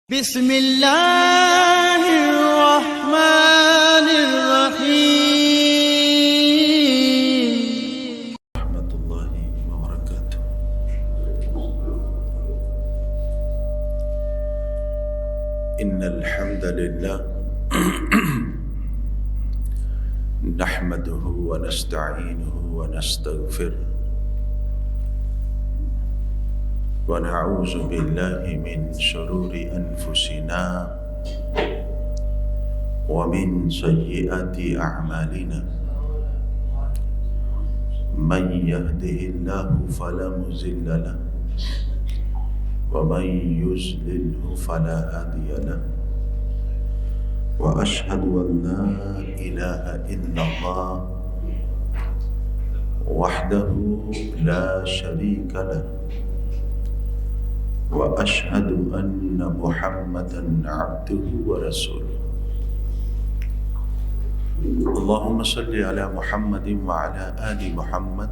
بسم اللہ الرحمن الرحیم ورحمۃ اللہ وبرکاتہ۔ ان الحمد للہ نحمده ونستعینه ونستغفره ونعوذ باللہ من شرور انفسنا ومن سیئات اعمالنا من يهده الله فلا مضل له ومن يضلل فلا هادي له واشهد ان لا اله الا الله وحده لا شريك له واشهد ان محمدا عبده ورسوله۔ اللهم صل على محمد وعلى آل محمد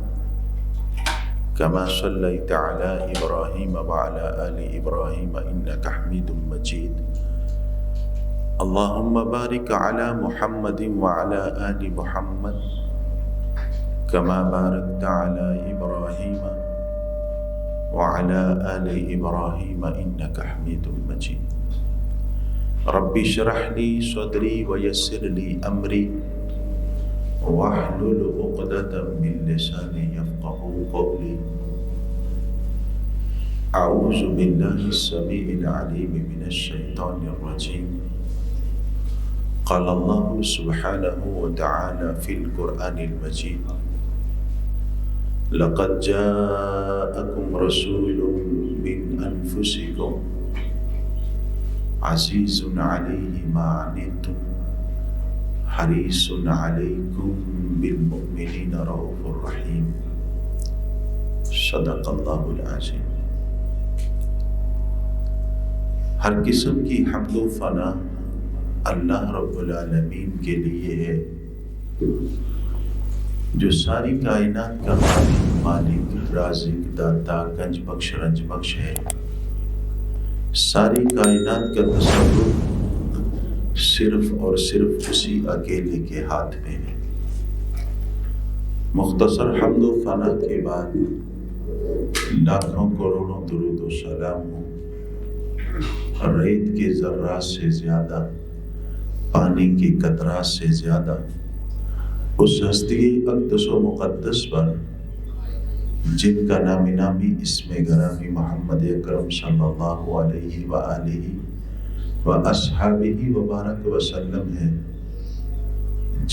كما صليت على إبراهيم وعلى آل إبراهيم إنك حميد مجيد۔ اللهم بارك على محمد وعلى آل محمد كما باركت على إبراهيم وعلى آل إبراهيم إنك حميد مجيد۔ رب اشرح لي صدري ويسر لي أمري واحلل عقدة من لساني يفقهوا قولي۔ أعوذ بالله السميع العليم من الشيطان الرجيم۔ قال الله سبحانه وتعالى في القرآن المجيد: لقد جاءكم رسول من أنفسكم عزيز عليه ما عنتم حريص عليكم بالمؤمنين رؤوف رحيم۔ صدق اللہ العظیم۔ ہر قسم کی حمد و ثنا اللہ رب العالمین کے لیے ہے، جو ساری کائنات کا مالک، رازق، داتا، گنج بخش، رنج بخش ہے۔ ساری کائنات کا تصرف صرف اور صرف اسی اکیلے کے ہاتھ میں ہے۔ مختصر حمد و ثنا کے بعد لاکھوں کروڑوں درود و سلام ہو ریت کے ذرات سے زیادہ، پانی کے قطرات سے زیادہ اس ہستی اقدس و مقدس پر جن کا نامی نامی اسم گرامی محمد اکرم صلی اللہ علیہ وآلہ واصحابہ وبارک وسلم ہے،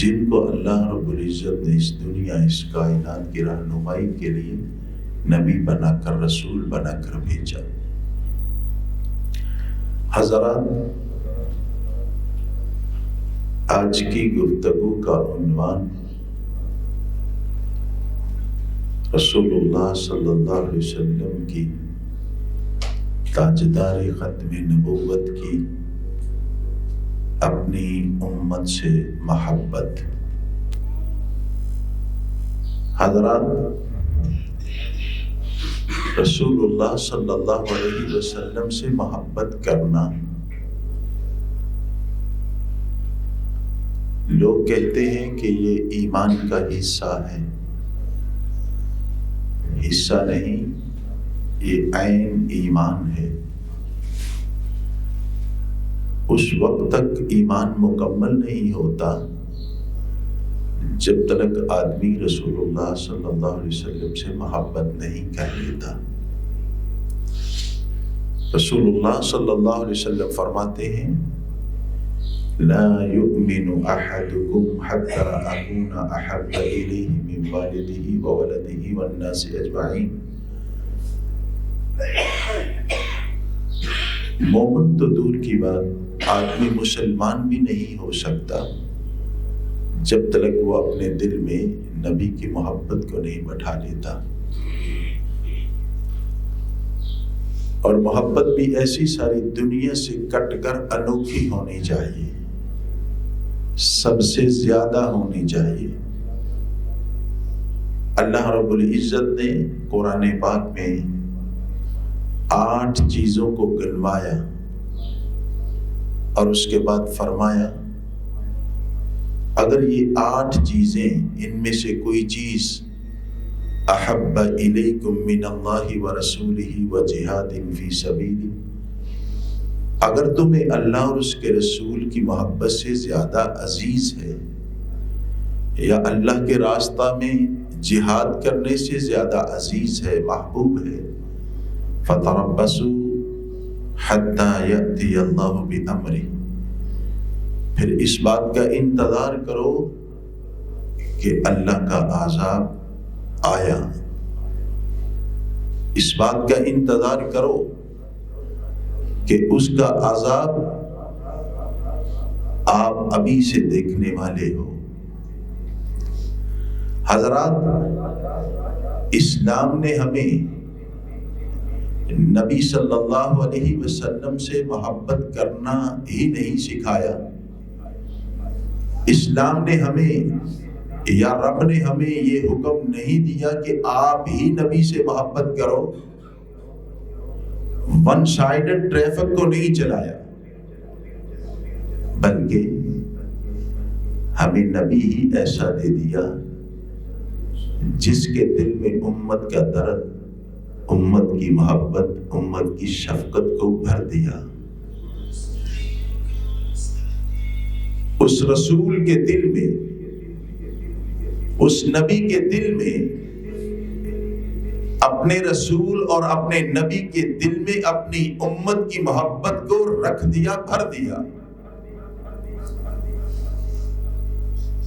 جن کو اللہ رب العزت نے اس دنیا، اس کائنات کی رہنمائی کے لیے نبی بنا کر، رسول بنا کر بھیجا۔ حضرات، آج کی گفتگو کا عنوان رسول اللہ صلی اللہ علیہ وسلم کی تاجدار ختم نبوت کی اپنی امت سے محبت۔ حضرات، رسول اللہ صلی اللہ علیہ وسلم سے محبت کرنا، لوگ کہتے ہیں کہ یہ ایمان کا حصہ ہے۔ حصہ نہیں، یہ عین ایمان ہے۔ اس وقت تک ایمان مکمل نہیں ہوتا جب تک آدمی رسول اللہ صلی اللہ علیہ وسلم سے محبت نہیں کر لیتا۔ رسول اللہ صلی اللہ علیہ وسلم فرماتے ہیں: لا يؤمن احدكم حتى اكون احب اليه من والده وولده والناس اجمعين۔ مومن تو دور کی بات، آدمی مسلمان بھی نہیں ہو سکتا جب تک وہ اپنے دل میں نبی کی محبت کو نہیں بٹھا لیتا۔ اور محبت بھی ایسی ساری دنیا سے کٹ کر انوکھی ہونی چاہیے، سب سے زیادہ ہونی چاہیے۔ اللہ رب العزت نے قرآن پاک میں 8 چیزوں کو گنوایا اور اس کے بعد فرمایا اگر یہ 8 چیزیں ان میں سے کوئی چیز احب الیکم من اللہ ورسولہ وجہاد فی سبیلہ، اگر تمہیں اللہ اور اس کے رسول کی محبت سے زیادہ عزیز ہے یا اللہ کے راستہ میں جہاد کرنے سے زیادہ عزیز ہے، محبوب ہے، فتربصوا حتی یأتی اللہ بامرہ، پھر اس بات کا انتظار کرو کہ اللہ کا عذاب آیا، اس بات کا انتظار کرو کہ اس کا عذاب آپ ابھی سے دیکھنے والے ہو۔ حضرات، اسلام نے ہمیں نبی صلی اللہ علیہ وسلم سے محبت کرنا ہی نہیں سکھایا، اسلام نے ہمیں یا رب نے ہمیں یہ حکم نہیں دیا کہ آپ ہی نبی سے محبت کرو، ون سائیڈڈ ٹریفک کو نہیں چلایا، بلکہ ہمیں نبی ہی ایسا دے دیا جس کے دل میں امت کا درد، امت کی محبت، امت کی شفقت کو بھر دیا۔ اس رسول کے دل میں، اس نبی کے دل میں، اپنے رسول اور اپنے نبی کے دل میں اپنی امت کی محبت کو رکھ دیا، بھر دیا،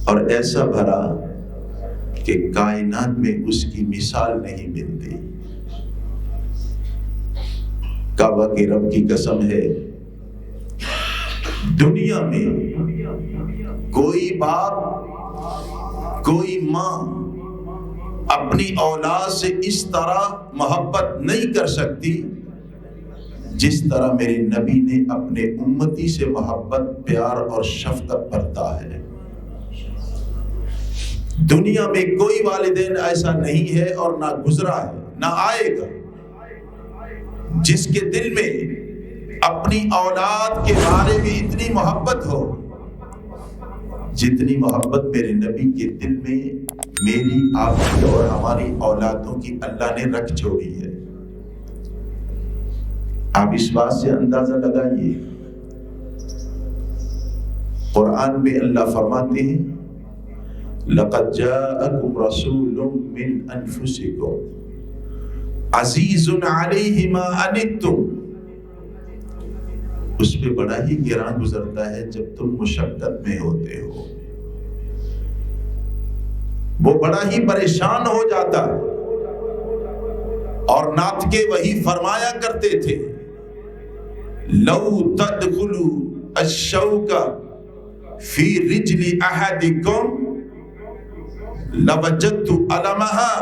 اور ایسا بھرا کہ کائنات میں اس کی مثال نہیں ملتی۔ کعبہ کے رب کی قسم ہے، دنیا میں کوئی باپ، کوئی ماں اپنی اولاد سے اس طرح محبت نہیں کر سکتی جس طرح میرے نبی نے اپنے امتی سے محبت، پیار اور شفقت برتا ہے۔ دنیا میں کوئی والدین ایسا نہیں ہے اور نہ گزرا ہے، نہ آئے گا، جس کے دل میں اپنی اولاد کے بارے میں اتنی محبت ہو جتنی محبت میرے نبی کے دل میں میری، آپ کی اور ہماری اولادوں کی اللہ نے رکھ چھوڑی ہے۔ آپ اس بات سے اندازہ لگائیے، قرآن میں اللہ فرماتے ہیں لَقَدْ جَاءَكُمْ رَسُولٌ مِّنْ أَنفُسِكُمْ عَزِيزٌ عَلَيْهِ مَا عَنِتُّمْ، اس پہ بڑا ہی گراں گزرتا ہے جب تم مشقت میں ہوتے ہو، وہ بڑا ہی پریشان ہو جاتا ہے۔ اور نعت کے وہی فرمایا کرتے تھے لَوْ تَدْخُلُوا الشَّوْكَ فِي رِجْلِ أَحَدِكُمْ لَوَجَدْتُ أَلَمَهَا،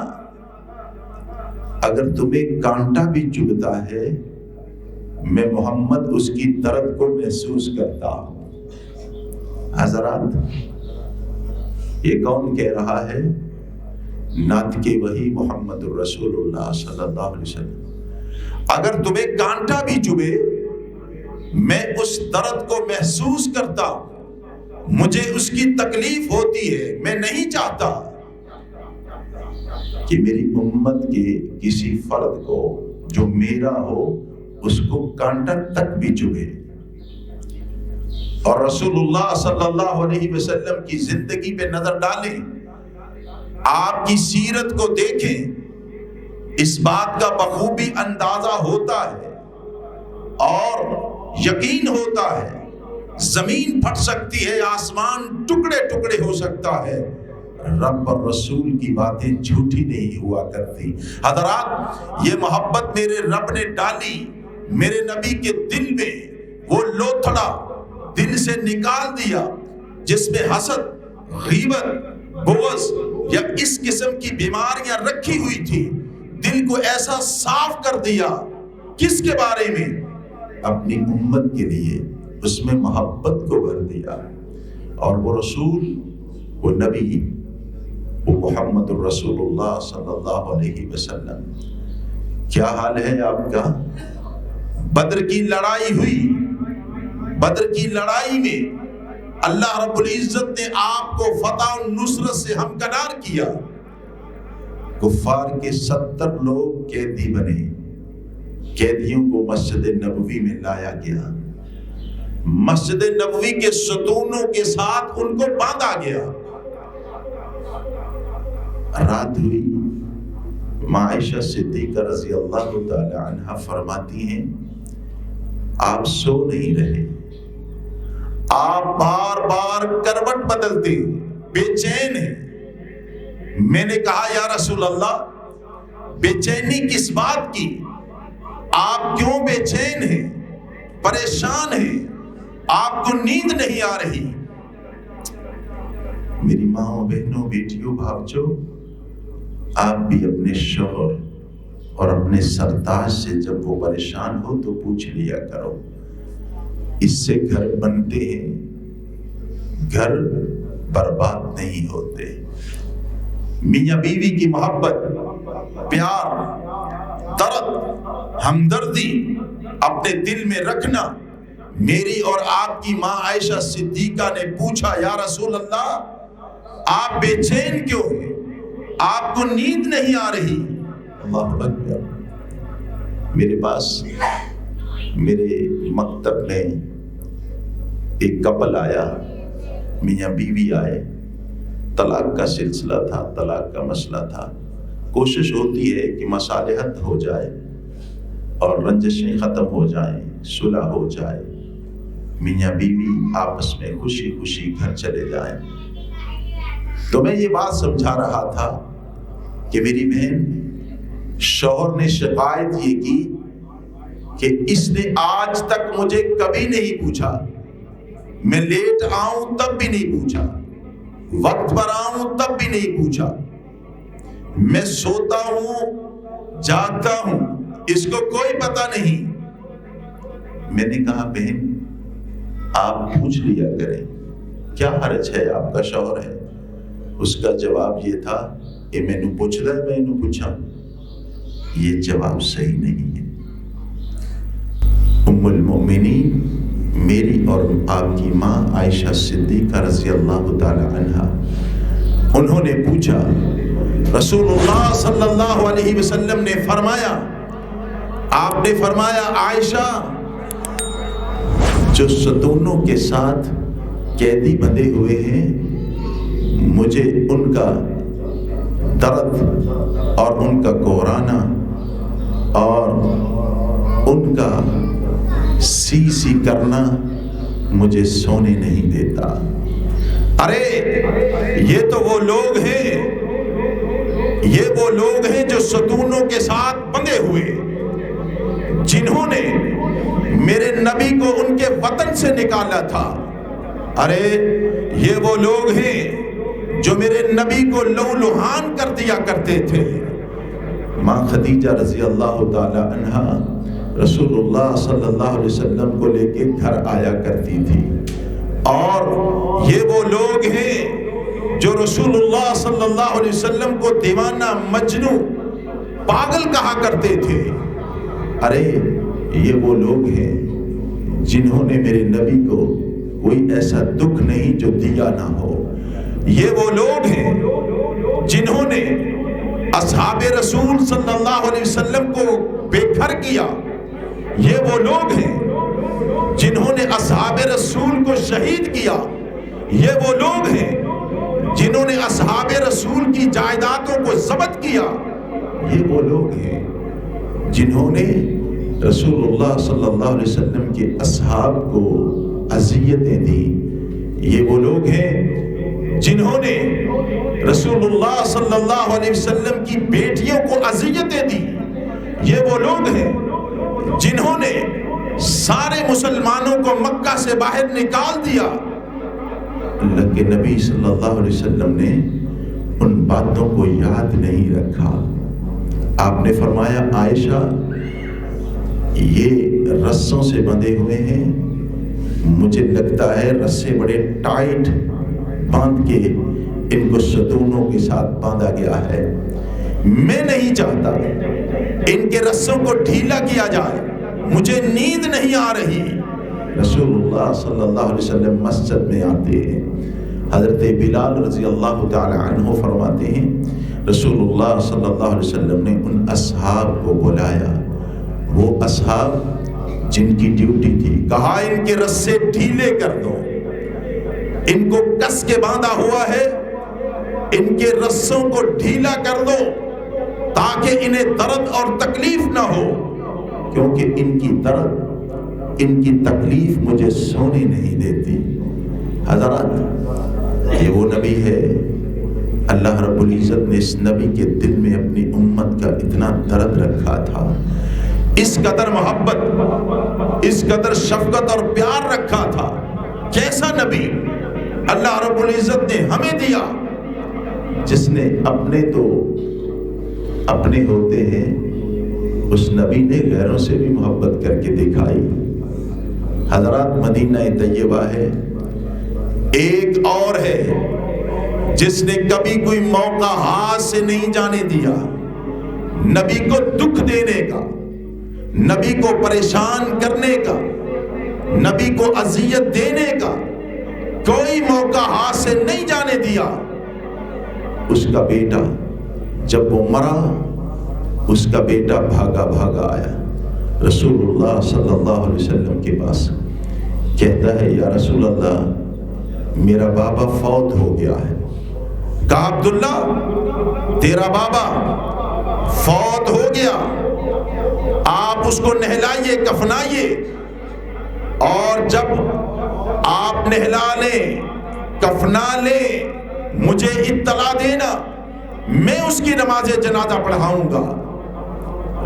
اگر تمہیں کانٹا بھی چبھتا ہے میں محمد اس کی درد کو محسوس کرتا ہوں۔ حضرات، یہ کون کہہ رہا ہے؟ نعت کے وہی محمد الرسول اللہ صلی اللہ علیہ وسلم۔ اگر تمہیں کانٹا بھی چبھے میں اس درد کو محسوس کرتا ہوں، مجھے اس کی تکلیف ہوتی ہے، میں نہیں چاہتا کہ میری امت کے کسی فرد کو جو میرا ہو اس کو کانٹا تک بھی چبھے۔ اور رسول اللہ صلی اللہ علیہ وسلم کی زندگی پہ نظر ڈالیں، آپ کی سیرت کو دیکھیں، اس بات کا بخوبی اندازہ ہوتا ہے اور یقین ہوتا ہے زمین پھٹ سکتی ہے، آسمان ٹکڑے ٹکڑے ہو سکتا ہے، رب اور رسول کی باتیں جھوٹی نہیں ہوا کرتی۔ حضرات، یہ محبت میرے رب نے ڈالی میرے نبی کے دل میں، وہ لوتھڑا دل سے نکال دیا جس میں حسد، غیبت، بغض یا اس قسم کی بیماریاں رکھی ہوئی تھی، دل کو ایسا صاف کر دیا۔ کس کے بارے میں؟ اپنی امت کے لیے، اس میں محبت کو بھر دیا۔ اور وہ رسول، وہ نبی، وہ محمد الرسول اللہ صلی اللہ علیہ وسلم، کیا حال ہے آپ کا؟ بدر کی لڑائی ہوئی، بدر کی لڑائی میں اللہ رب العزت نے آپ کو فتح و نصرت سے ہمکنار کیا. کفار کے 70 لوگ قیدی بنے. قیدیوں کو مسجد نبوی میں لایا گیا. مسجد نبوی کے ستونوں کے ساتھ ان کو باندھا گیا. رات ہوئی. ماں عائشہ صدیقہ رضی اللہ تعالی عنہا فرماتی ہیں آپ سو نہیں رہے, آپ بار بار کروٹ بدلتے, بے چین ہیں. میں نے کہا یا رسول اللہ بے چینی کس بات کی, آپ کیوں بے چین ہیں, پریشان ہیں, آپ کو نیند نہیں آ رہی؟ میری ماں, بہنوں, بیٹیوں, بھاؤجوں, آپ بھی اپنے شوہر اور اپنے سرتاج سے جب وہ پریشان ہو تو پوچھ لیا کرو. اس سے گھر بنتے ہیں, گھر برباد نہیں ہوتے. میاں بیوی کی محبت, پیار, درد, ہمدردی اپنے دل میں رکھنا. میری اور آپ کی ماں عائشہ صدیقہ نے پوچھا یا رسول اللہ آپ بے چین کیوں ہیں, آپ کو نیند نہیں آ رہی؟ اللہ اکبر. میرے پاس میرے مکتب میں ایک کپل آیا, میاں بیوی آئے. طلاق کا سلسلہ تھا, طلاق کا مسئلہ تھا. کوشش ہوتی ہے کہ مصالحت ہو جائے اور رنجشیں ختم ہو جائیں, صلح ہو جائے, میاں بیوی آپس میں خوشی خوشی گھر چلے جائیں. تو میں یہ بات سمجھا رہا تھا کہ میری بہن, شوہر نے شکایت یہ کی کہ اس نے آج تک مجھے کبھی نہیں پوچھا, میں لیٹ آؤں تب بھی نہیں پوچھا, وقت پر آؤں تب بھی نہیں پوچھا, میں سوتا ہوں جاگتا ہوں اس کو کوئی پتہ نہیں. میں نے کہا بہن آپ پوچھ لیا کریں, کیا حرج ہے, آپ کا شوہر ہے. اس کا جواب یہ تھا کہ میں نے پوچھتا ہے, میں نے پوچھا. یہ جواب صحیح نہیں ہے. ام المؤمنین میری اور آپ کی ماں عائشہ صدیقہ رضی اللہ تعالی عنہا, انہوں نے پوچھا رسول اللہ صلی اللہ علیہ وسلم نے فرمایا, آپ نے فرمایا عائشہ جو ستونوں کے ساتھ قیدی بندھے ہوئے ہیں مجھے ان کا درد اور ان کا کورانا اور ان کا سی سی کرنا مجھے سونے نہیں دیتا. ارے یہ تو وہ لوگ ہیں, یہ وہ لوگ ہیں جو ستونوں کے ساتھ بندھے ہوئے, جنہوں نے میرے نبی کو ان کے وطن سے نکالا تھا. ارے یہ وہ لوگ ہیں جو میرے نبی کو لہولہان کر دیا کرتے تھے. ماں خدیجہ رضی اللہ تعالی عنہا رسول اللہ صلی اللہ علیہ وسلم کو لے کے گھر آیا کرتی تھی, اور یہ وہ لوگ ہیں جو رسول اللہ صلی اللہ علیہ وسلم کو دیوانہ, مجنوں, پاگل کہا کرتے تھے. ارے یہ وہ لوگ ہیں جنہوں نے میرے نبی کو کوئی ایسا دکھ نہیں جو دیا نہ ہو. یہ وہ لوگ ہیں جنہوں نے اصحاب رسول صلی اللہ علیہ وسلم کو بے گھر کیا. یہ وہ لوگ ہیں جنہوں نے اصحاب رسول کو شہید کیا. یہ وہ لوگ ہیں جنہوں نے اصحاب رسول کی جائیدادوں کو ضبط کیا. یہ وہ لوگ ہیں جنہوں نے رسول اللہ صلی اللہ علیہ وسلم کے اصحاب کو اذیتیں دی. یہ وہ لوگ ہیں جنہوں نے رسول اللہ صلی اللہ علیہ وسلم کی بیٹیوں کو اذیتیں دی. یہ وہ لوگ ہیں جنہوں نے سارے مسلمانوں کو مکہ سے باہر نکال دیا. اللہ کے نبی صلی اللہ علیہ وسلم نے ان باتوں کو یاد نہیں رکھا. آپ نے فرمایا عائشہ یہ رسوں سے بندھے ہوئے ہیں, مجھے لگتا ہے رسے بڑے ٹائٹ باندھ کے ان کو ستونوں کے ساتھ باندھا گیا ہے. میں نہیں چاہتا ان کے رسوں کو ڈھیلا کیا جائے, مجھے نیند نہیں آ رہی. رسول اللہ صلی اللہ علیہ وسلم مسجد میں آتے ہیں. حضرت بلال رضی اللہ تعالی عنہ فرماتے ہیں رسول اللہ صلی اللہ علیہ وسلم نے ان اصحاب کو بلایا، وہ اصحاب جن کی ڈیوٹی تھی، کہا ان کے رسے ڈھیلے کر دو، ان کو کس کے باندھا ہوا ہے، ان کے رسوں کو ڈھیلا کر دو تاکہ انہیں درد اور تکلیف نہ ہو، کیونکہ ان کی درد، ان کی تکلیف مجھے سونے نہیں دیتی. حضرات، یہ وہ نبی ہے، اللہ رب العزت نے اس نبی کے دل میں اپنی امت کا اتنا درد رکھا تھا، اس قدر محبت، اس قدر شفقت اور پیار رکھا تھا. کیسا نبی اللہ رب العزت نے ہمیں دیا، جس نے اپنے تو اپنے ہوتے ہیں، اس نبی نے غیروں سے بھی محبت کر کے دکھائی. حضرات، مدینہ طیبہ ہے، ایک اور ہے جس نے کبھی کوئی موقع ہاتھ سے نہیں جانے دیا نبی کو دکھ دینے کا، نبی کو پریشان کرنے کا، نبی کو اذیت دینے کا، کوئی موقع ہاتھ سے نہیں جانے دیا. اس کا بیٹا جب وہ مرا، اس کا بیٹا بھاگا بھاگا آیا رسول اللہ صلی اللہ علیہ وسلم کے پاس، کہتا ہے یا رسول اللہ میرا بابا فوت ہو گیا ہے. کہا عبداللہ تیرا بابا فوت ہو گیا، آپ اس کو نہلائیے، کفنائیے، اور جب آپ نہلا لیں، کفنا لیں، مجھے اطلاع دینا، میں اس کی نماز جنازہ پڑھاؤں گا.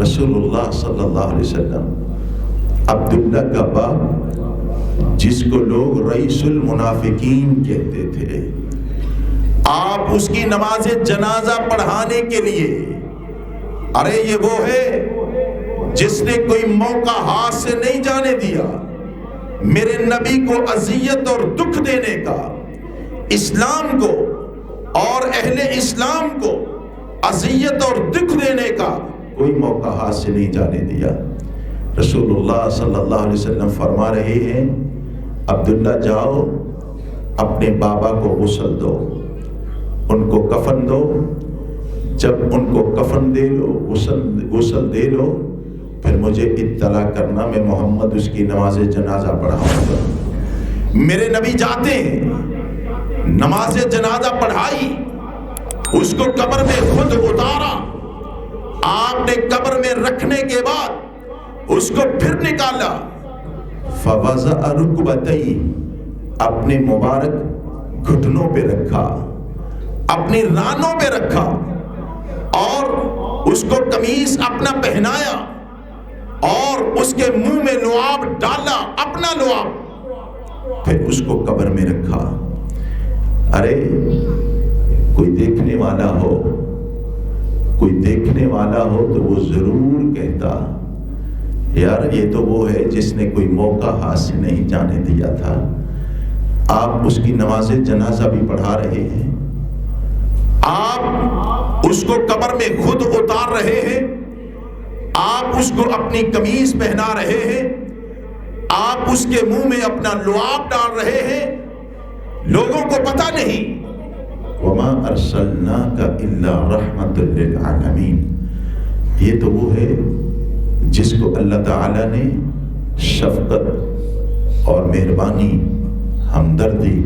رسول اللہ صلی اللہ علیہ وسلم عبداللہ کا باپ، جس کو لوگ رئیس المنافقین کہتے تھے، آپ اس کی نماز جنازہ پڑھانے کے لیے، ارے یہ وہ ہے جس نے کوئی موقع ہاتھ سے نہیں جانے دیا میرے نبی کو اذیت اور دکھ دینے کا، اسلام کو اور اہل اسلام کو اذیت اور دکھ دینے کا کوئی موقع ہاتھ سے نہیں جانے دیا. رسول اللہ صلی اللہ علیہ وسلم فرما رہے ہیں عبداللہ جاؤ اپنے بابا کو غسل دو، ان کو کفن دو، جب ان کو کفن دے لو، غسل دے لو، پھر مجھے اطلاع کرنا، میں محمد اس کی نماز جنازہ پڑھاؤں گا. میرے نبی جاتے ہیں، نماز جنازہ پڑھائی، اس کو قبر میں خود اتارا، آپ نے قبر میں رکھنے کے بعد اس کو پھر نکالا، فوضع رکبتیہ، اپنے مبارک گھٹنوں پہ رکھا، اپنی رانوں پہ رکھا، اور اس کو قمیص اپنا پہنایا، اور اس کے منہ میں لعاب ڈالا، اپنا لعاب، پھر اس کو قبر میں رکھا. ارے کوئی دیکھنے والا ہو، کوئی دیکھنے والا ہو تو وہ ضرور کہتا یار یہ تو وہ ہے جس نے کوئی موقع ہاتھ سے نہیں جانے دیا تھا. آپ اس کی نماز جنازہ بھی پڑھا رہے ہیں، آپ اس کو قبر میں خود اتار رہے ہیں، آپ اس کو اپنی قمیص پہنا رہے ہیں، آپ اس کے منہ میں اپنا لعاب ڈال رہے ہیں، لوگوں کو پتہ نہیں. وَمَا أَرْسَلْنَاكَ إِلَّا رَحْمَةً لِلْعَالَمِينَ، یہ تو وہ ہے جس کو اللہ تعالیٰ نے شفقت اور مہربانی، ہمدردی،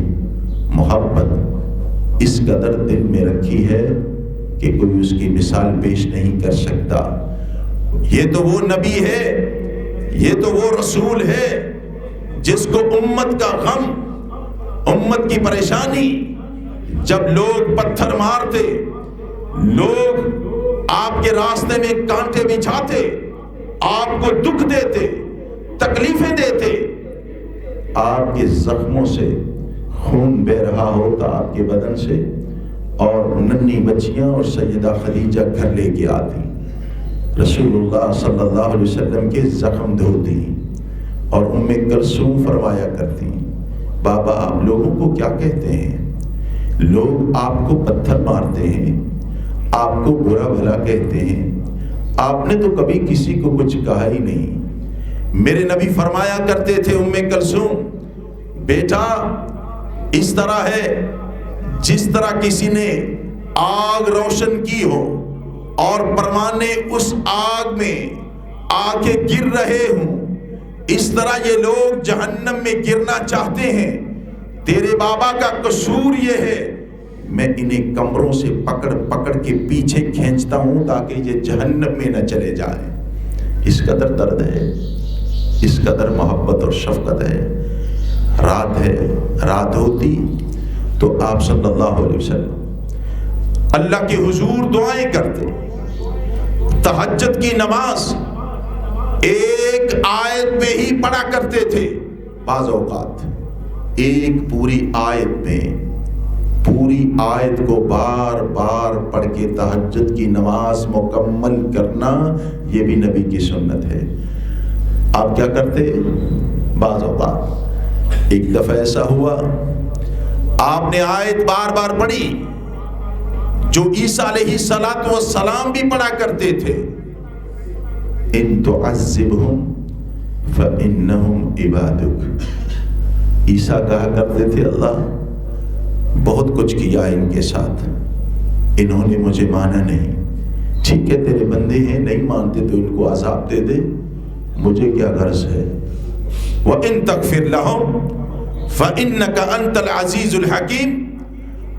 محبت اس قدر دل میں رکھی ہے کہ کوئی اس کی مثال پیش نہیں کر سکتا. یہ تو وہ نبی ہے، یہ تو وہ رسول ہے جس کو امت کا غم، امت کی پریشانی، جب لوگ پتھر مارتے، لوگ آپ کے راستے میں کانٹے بچھاتے، آپ کو دکھ دیتے، تکلیفیں دیتے، آپ کے زخموں سے خون بہ رہا ہوتا آپ کے بدن سے، اور ننھی بچیاں اور سیدہ خدیجہ گھر لے کے آتی، رسول اللہ صلی اللہ علیہ وسلم کے زخم دھوتی، اور ام کلثوم فرمایا کرتی بابا آپ لوگوں کو کیا کہتے ہیں، لوگ آپ کو پتھر مارتے ہیں، آپ کو برا بھلا کہتے ہیں، آپ نے تو کبھی کسی کو کچھ کہا ہی نہیں، میرے نبی فرمایا کرتے تھے ام کلثوم، بیٹا اس طرح ہے جس طرح کسی نے آگ روشن کی ہو اور پروانے اس آگ میں آ کے گر رہے ہوں، اس طرح یہ لوگ جہنم میں گرنا چاہتے ہیں۔ تیرے بابا کا قصور یہ ہے، میں انہیں کمروں سے پکڑ پکڑ کے پیچھے کھینچتا ہوں تاکہ یہ جہنم میں نہ چلے جائیں۔ اس قدر درد ہے، اس قدر محبت اور شفقت ہے۔ رات ہے، رات ہوتی تو آپ صلی اللہ علیہ وسلم اللہ کے حضور دعائیں کرتے، تہجد کی نماز ایک آیت میں ہی پڑھا کرتے تھے، بعض اوقات ایک پوری آیت میں پوری آیت کو بار بار پڑھ کے تہجد کی نماز مکمل کرنا، یہ بھی نبی کی سنت ہے۔ آپ کیا کرتے؟ بعض اوقات ایک دفعہ ایسا ہوا آپ نے آیت بار بار پڑھی جو عیسیٰ علیہ السلام بھی پڑھا کرتے تھے، ان تعذبہم فإنہم عبادک۔ عیسیٰ کہا کرتے تھے اللہ بہت کچھ کیا ان کے ساتھ، انہوں نے مجھے مانا نہیں، ٹھیک ہے تیرے بندے ہیں، نہیں مانتے تو ان کو عذاب دے دے، مجھے کیا غرض ہے۔ وَإِن تَغْفِرْ لَهُمْ فَإِنَّكَ أَنْتَ الْعَزِيزُ الْحَكِيمُ،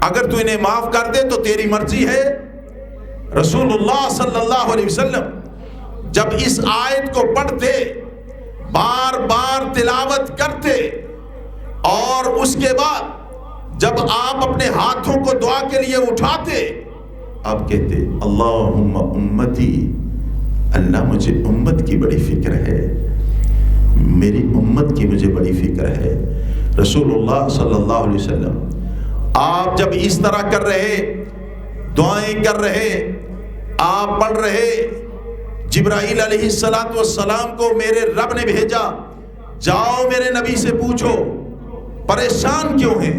اگر تو انہیں معاف کر دے تو تیری مرضی ہے۔ رسول اللہ صلی اللہ علیہ وسلم جب اس آیت کو پڑھتے، بار بار تلاوت کرتے، اور اس کے بعد جب آپ اپنے ہاتھوں کو دعا کے لیے اٹھاتے، آپ کہتے اللہم امتی، اللہ مجھے امت کی بڑی فکر ہے، میری امت کی مجھے بڑی فکر ہے۔ رسول اللہ صلی اللہ علیہ وسلم آپ جب اس طرح کر رہے، دعائیں کر رہے، آپ پڑھ رہے، جبرائیل علیہ السلام کو میرے رب نے بھیجا، جاؤ میرے نبی سے پوچھو پریشان کیوں ہیں،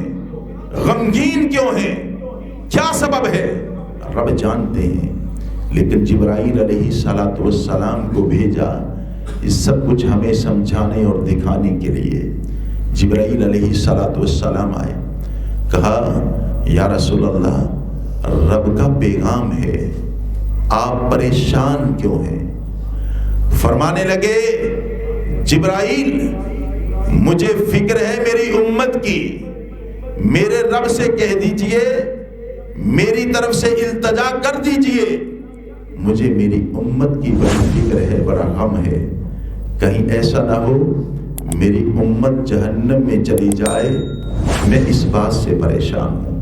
غمگین کیوں ہیں، کیا سبب ہے۔ رب جانتے ہیں، لیکن جبرائیل علیہ السلام کو بھیجا اس سب کچھ ہمیں سمجھانے اور دکھانے کے لیے۔ جبرائیل علیہ السلام آئے، کہا یا رسول اللہ رب کا پیغام ہے، آپ پریشان کیوں ہیں۔ فرمانے لگے جبرائیل مجھے فکر ہے میری امت کی، میرے رب سے کہہ دیجئے، میری طرف سے التجا کر دیجئے، مجھے میری امت کی بڑی فکر ہے، بڑا غم ہے، کہیں ایسا نہ ہو میری امت جہنم میں چلی جائے، میں اس بات سے پریشان ہوں۔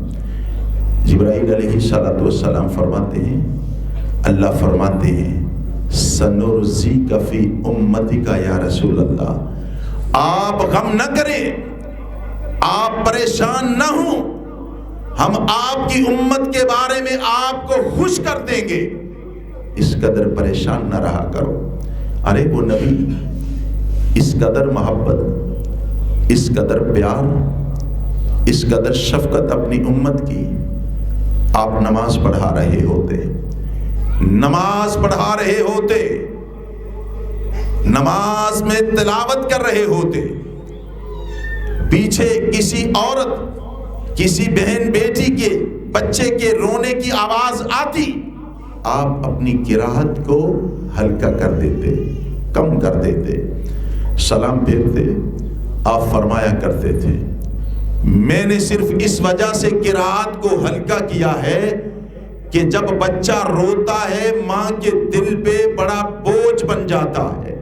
جبرائیل علیہ السلام فرماتے ہیں، اللہ فرماتے ہیں سنرزیک فی امتک یا رسول اللہ، آپ غم نہ کریں، آپ پریشان نہ ہوں، ہم آپ کی امت کے بارے میں آپ کو خوش کر دیں گے، اس قدر پریشان نہ رہا کرو۔ ارے وہ نبی اس قدر محبت، اس قدر پیار، اس قدر شفقت اپنی امت کی، آپ نماز پڑھا رہے ہوتے، نماز پڑھا رہے ہوتے، نماز میں تلاوت کر رہے ہوتے، پیچھے کسی عورت، کسی بہن بیٹی کے بچے کے رونے کی آواز آتی، آپ اپنی قرات کو ہلکا کر دیتے، کم کر دیتے، سلام پھیرتے، آپ فرمایا کرتے تھے میں نے صرف اس وجہ سے قرات کو ہلکا کیا ہے کہ جب بچہ روتا ہے ماں کے دل پہ بڑا بوجھ بن جاتا ہے،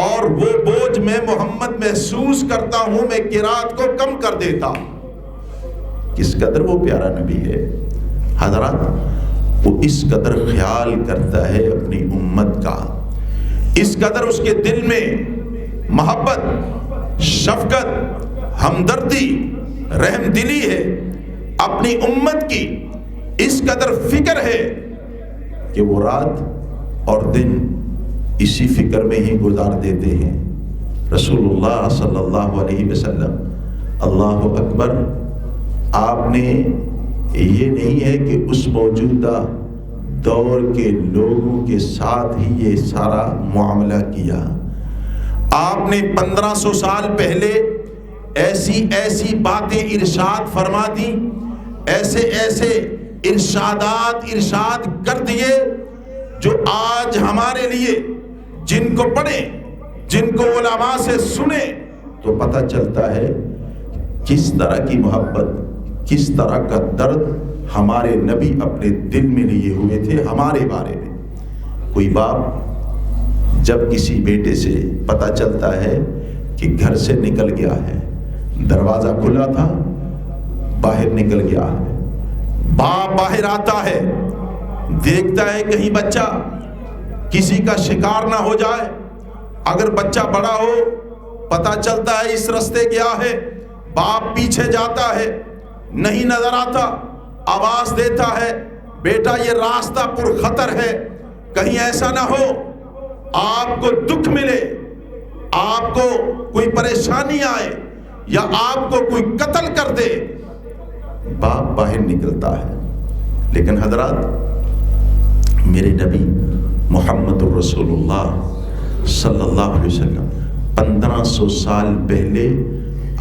اور وہ بوجھ میں محمد محسوس کرتا ہوں، میں قرات کو کم کر دیتا ہوں۔ کس قدر وہ پیارا نبی ہے حضرات، وہ اس قدر خیال کرتا ہے اپنی امت کا، اس قدر اس کے دل میں محبت، شفقت، ہمدردی، رحم دلی ہے، اپنی امت کی اس قدر فکر ہے کہ وہ رات اور دن اسی فکر میں ہی گزار دیتے ہیں۔ رسول اللہ صلی اللہ علیہ وسلم، اللہ اکبر، آپ نے یہ نہیں ہے کہ اس موجودہ دور کے لوگوں کے ساتھ ہی یہ سارا معاملہ کیا، آپ نے 1500 سال پہلے ایسی ایسی باتیں ارشاد فرما دی، ایسے ایسے ارشاد کر دیے جو آج ہمارے لیے جن کو پڑھیں، جن کو علماء سے سنیں تو پتہ چلتا ہے کس طرح کی محبت، کس طرح کا درد ہمارے نبی اپنے دل میں لیے ہوئے تھے ہمارے بارے میں۔ کوئی باپ جب کسی بیٹے سے پتہ چلتا ہے کہ گھر سے نکل گیا ہے، دروازہ کھلا تھا باہر نکل گیا ہے، باپ باہر آتا ہے، دیکھتا ہے کہیں بچہ کسی کا شکار نہ ہو جائے، اگر بچہ بڑا ہو پتہ چلتا ہے اس راستے گیا ہے، باپ پیچھے جاتا ہے، نہیں نظر آتا، آواز دیتا ہے بیٹا یہ راستہ پر خطر ہے، کہیں ایسا نہ ہو آپ کو دکھ ملے، آپ کو کوئی پریشانی آئے یا آپ کو کوئی قتل کر دے، باپ باہر نکلتا ہے۔ لیکن حضرات میرے نبی محمد الرسول اللہ صلی اللہ علیہ وسلم 1500 سال پہلے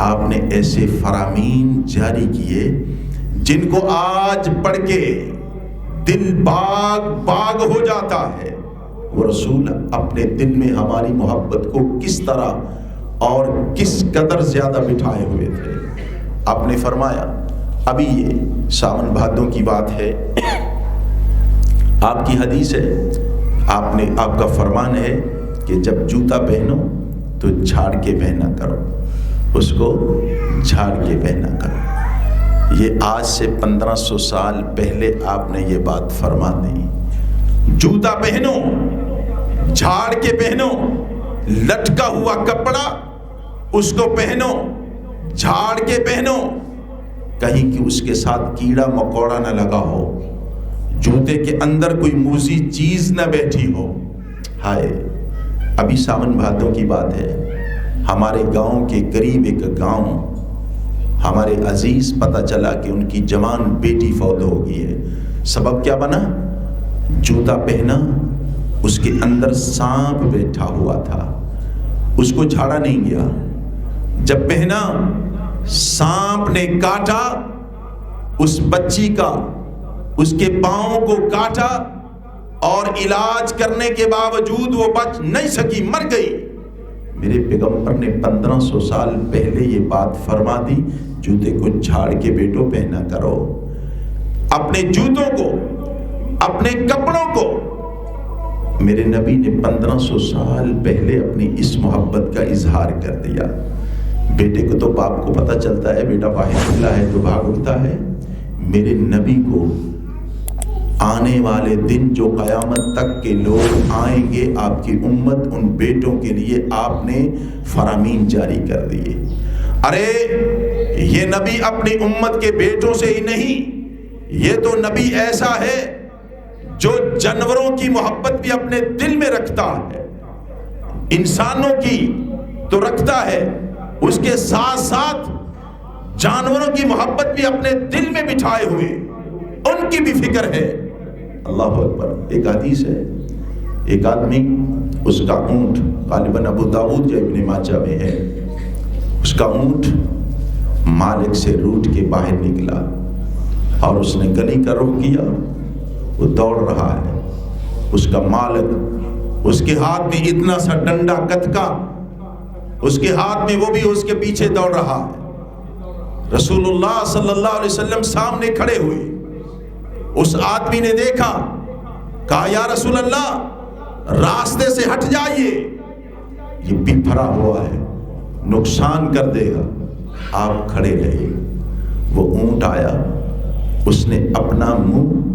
آپ نے ایسے فرامین جاری کیے جن کو آج پڑھ کے دل باغ ہو جاتا ہے۔ وہ رسول اپنے دل میں ہماری محبت کو کس طرح اور کس قدر زیادہ بٹھائے ہوئے تھے۔ آپ نے فرمایا، ابھی یہ ساون بھادوں کی بات ہے، آپ کی حدیث ہے، آپ کا فرمان ہے کہ جب جوتا پہنو تو جھاڑ کے پہنا کرو، اس کو جھاڑ کے پہنا کرو۔ یہ آج سے 1500 سال پہلے آپ نے یہ بات فرما دی۔ جوتا پہنو، جھاڑ کے پہنو، لٹکا ہوا کپڑا اس کو پہنو، جھاڑ کے پہنو، کہیں کہ اس کے ساتھ کیڑا مکوڑا نہ لگا ہو، جوتے کے اندر کوئی موذی چیز نہ بیٹھی ہو۔ ہائے، ابھی ساون بھادوں کی بات ہے، ہمارے گاؤں کے قریب ایک گاؤں، ہمارے عزیز پتہ چلا کہ ان کی جوان بیٹی فوت ہو گئی ہے۔ سبب کیا بنا؟ جوتا پہنا، اس کے اندر سانپ بیٹھا ہوا تھا، اس کو جھاڑا نہیں گیا، جب پہنا سانپ نے کاٹا اس بچی کا، اس کے پاؤں کو کاٹا اور علاج کرنے کے باوجود وہ بچ نہیں سکی، مر گئی۔ میرے پیغمبر نے 1500 سال پہلے یہ بات فرما دی، جوتے کو جھاڑ کے بیٹوں پہنا کرو۔ اپنے جوتوں کو، اپنے کپڑوں کو میرے نبی نے 1500 سال پہلے اپنی اس محبت کا اظہار کر دیا۔ بیٹے کو تو باپ کو پتہ چلتا ہے بیٹا باہر نکلا ہے تو بھاگ اٹھتا ہے، میرے نبی کو آنے والے دن جو قیامت تک کے لوگ آئیں گے، آپ کی امت، ان بیٹوں کے لیے آپ نے فرامین جاری کر دیے۔ ارے یہ نبی اپنی امت کے بیٹوں سے ہی نہیں، یہ تو نبی ایسا ہے جو جانوروں کی محبت بھی اپنے دل میں رکھتا ہے، انسانوں کی تو رکھتا ہے، اس کے ساتھ ساتھ جانوروں کی محبت بھی اپنے دل میں بٹھائے ہوئے، ان کی بھی فکر ہے۔ اللہ اکبر۔ ایک حدیث ہے، ایک آدمی، اس کا اونٹ غالباً ابو داؤد یا ابن ماجہ میں ہے، اس کا اونٹ مالک سے روٹ کے باہر نکلا اور اس نے گلی کا رخ کیا، وہ دوڑ رہا ہے، اس کا مالک اس کے ہاتھ میں اتنا سا ڈنڈا کتکا، اس کے ہاتھ میں، وہ بھی اس کے پیچھے دوڑ رہا ہے۔ رسول اللہ صلی اللہ علیہ وسلم سامنے کھڑے ہوئے، اس آدمی نے دیکھا، کہا یا رسول اللہ راستے سے ہٹ جائیے، یہ بھی بھرا ہوا ہے، نقصان کر دے گا۔ آپ کھڑے رہے۔ وہ اونٹ آیا، اس نے اپنا منہ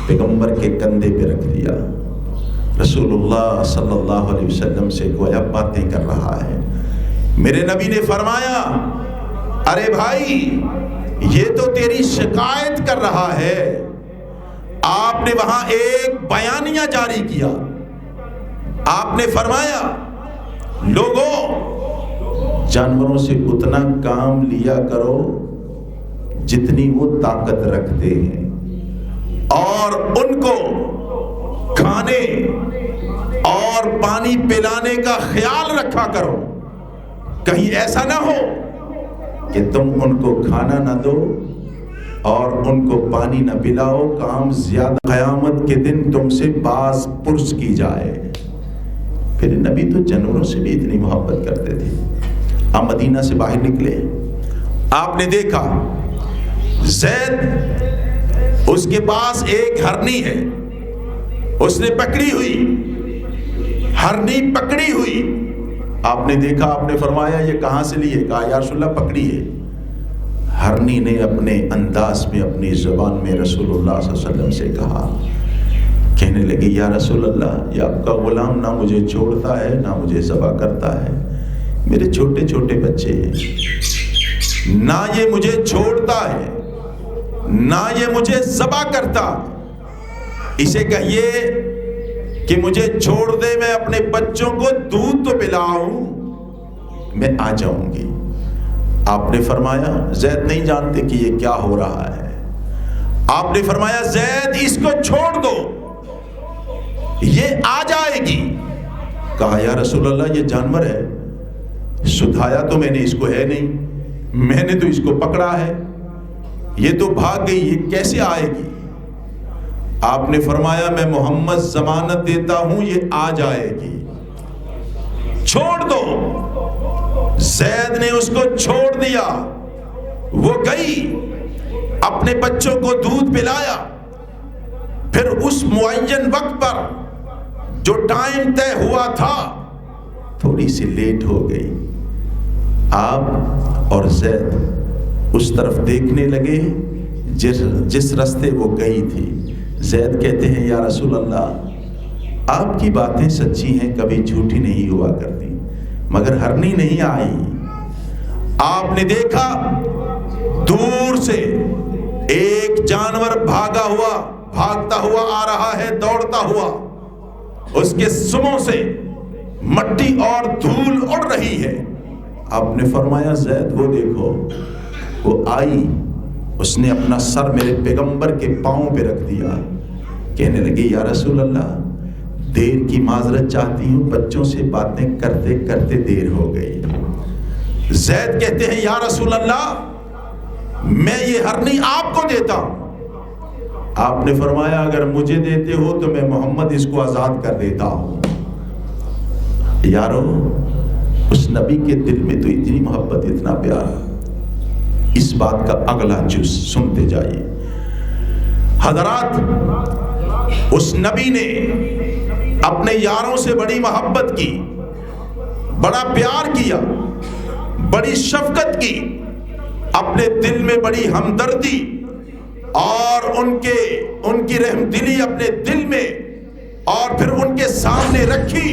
پیغمبر کے کندھے پہ رکھ دیا، رسول اللہ صلی اللہ علیہ وسلم سے گویا باتیں کر رہا ہے۔ میرے نبی نے فرمایا، ارے بھائی یہ تو تیری شکایت کر رہا ہے۔ آپ نے وہاں ایک بیانیہ جاری کیا، آپ نے فرمایا لوگوں جانوروں سے اتنا کام لیا کرو جتنی وہ طاقت رکھتے ہیں، اور ان کو کھانے اور پانی پلانے کا خیال رکھا کرو، کہیں ایسا نہ ہو کہ تم ان کو کھانا نہ دو اور ان کو پانی نہ پلاؤ، کام زیادہ، قیامت کے دن تم سے باز پرس کی جائے۔ پھر نبی تو جانوروں سے بھی اتنی محبت کرتے تھے۔ آپ مدینہ سے باہر نکلے، آپ نے دیکھا زید، اس کے پاس ایک ہرنی ہے، اس نے پکڑی ہوئی، ہرنی پکڑی ہوئی۔ آپ نے دیکھا، آپ نے فرمایا یہ کہاں سے لی ہے؟ کہا یا رسول اللہ پکڑی ہے۔ ہرنی نے اپنے انداز میں، اپنی زبان میں رسول اللہ صلی اللہ علیہ وسلم سے کہا، کہنے لگی یا رسول اللہ، یہ آپ کا غلام نہ مجھے چھوڑتا ہے نہ مجھے ذبح کرتا ہے، میرے چھوٹے چھوٹے بچے ہیں، نہ یہ مجھے چھوڑتا ہے نہ یہ مجھے ذبح کرتا، اسے کہیے کہ مجھے چھوڑ دے، میں اپنے بچوں کو دودھ تو پلاؤں، میں آ جاؤں گی۔ آپ نے فرمایا زید نہیں جانتے کہ یہ کیا ہو رہا ہے، آپ نے فرمایا زید اس کو چھوڑ دو، یہ آ جائے گی۔ کہا یا رسول اللہ یہ جانور ہے، سدھایا تو میں نے اس کو ہے نہیں، میں نے تو اس کو پکڑا ہے، یہ تو بھاگ گئی، یہ کیسے آئے گی؟ آپ نے فرمایا میں محمد ضمانت دیتا ہوں یہ آ جائے گی، چھوڑ دو۔ زید نے اس کو چھوڑ دیا، وہ گئی، اپنے بچوں کو دودھ پلایا، پھر اس معین وقت پر جو ٹائم طے ہوا تھا تھوڑی سی لیٹ ہو گئی۔ آپ اور زید اس طرف دیکھنے لگے جس راستے وہ گئی تھی۔ زید کہتے ہیں یا رسول اللہ آپ کی باتیں سچی ہیں، کبھی جھوٹی نہیں ہوا کرتی، مگر ہرنی نہیں آئی۔ آپ نے دیکھا دور سے ایک جانور بھاگتا ہوا آ رہا ہے، دوڑتا ہوا، اس کے سموں سے مٹی اور دھول اڑ رہی ہے۔ آپ نے فرمایا زید وہ دیکھو، وہ آئی، اس نے اپنا سر میرے پیغمبر کے پاؤں پہ رکھ دیا، کہنے لگی یا رسول اللہ دیر کی معذرت چاہتی ہوں، بچوں سے باتیں کرتے کرتے دیر ہو گئی۔ زید کہتے ہیں یا رسول اللہ میں یہ ہرنی آپ کو دیتا ہوں۔ آپ نے فرمایا اگر مجھے دیتے ہو تو میں محمد اس کو آزاد کر دیتا ہوں۔ یارو اس نبی کے دل میں تو اتنی محبت، اتنا پیار۔ اس بات کا اگلا جز سنتے جائیے حضرات۔ اس نبی نے اپنے یاروں سے بڑی محبت کی، بڑا پیار کیا، بڑی شفقت کی، اپنے دل میں بڑی ہمدردی اور ان کی رحم دلی اپنے دل میں اور پھر ان کے سامنے رکھی۔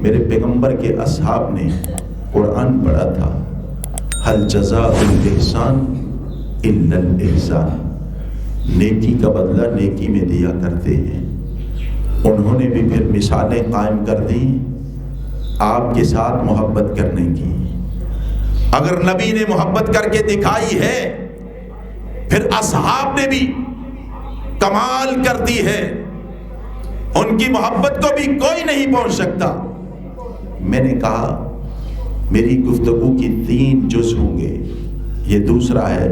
میرے پیغمبر کے اصحاب نے قرآن پڑھا تھا، هل جزاء الاحسان الا الاحسان، نیکی کا بدلہ نیکی میں دیا کرتے ہیں۔ انہوں نے بھی پھر مثالیں قائم کر دیں آپ کے ساتھ محبت کرنے کی۔ اگر نبی نے محبت کر کے دکھائی ہے پھر اصحاب نے بھی کمال کر دی ہے، ان کی محبت کو بھی کوئی نہیں پہنچ سکتا۔ میں نے کہا میری گفتگو کی 3 جز ہوں گے، یہ دوسرا ہے